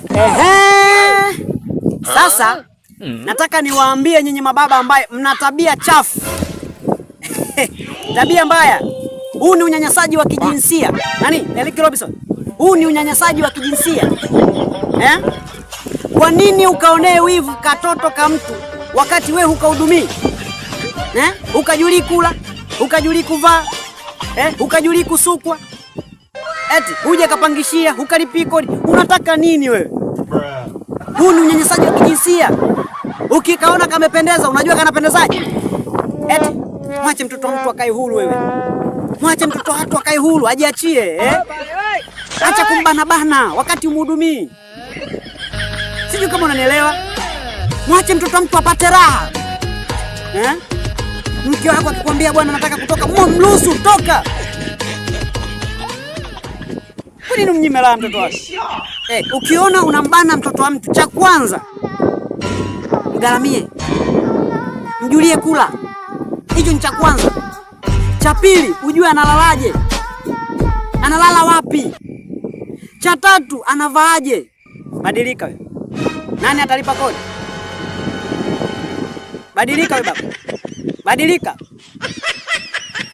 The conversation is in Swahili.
Ehe. Sasa nataka niwaambie nyinyi mababa ambaye mna tabia chafu. Tabia mbaya. Huu ni unyanyasaji wa kijinsia. Nani? Eric Robinson. Huu ni unyanyasaji wa kijinsia. Kwa nini ukaonee wivu katoto ka mtu wakati we hukahudumii? Ukajuli kula, ukajuli kuvaa, ukajuli kusukwa. Eti uje kapangishia, ukalipi kodi. Unataka nini wewe? Huu ni unyanyasaji wa kijinsia. Ukikaona kamependeza, unajua kanapendezaje? Eti mwache mtoto wa mtu akae huru wewe. Mwache mtoto wa watu akae huru, ajiachie, Acha kumbana bana wakati umhudumii. Sijui kama unanielewa. Mwache mtoto wa mtu apate raha. Mke wako akikwambia bwana nataka kutoka, mruhusu toka. Kwa nini mnyime raha mtoto wako? Ukiona unambana mtoto wa mtu, cha kwanza mgaramie. Mjulie kula. Hicho ni cha kwanza. Cha pili, ujue analalaje. Analala wapi? Cha tatu, anavaaje? Badilika wewe. Nani atalipa kodi? Badilika wewe baba. Badilika.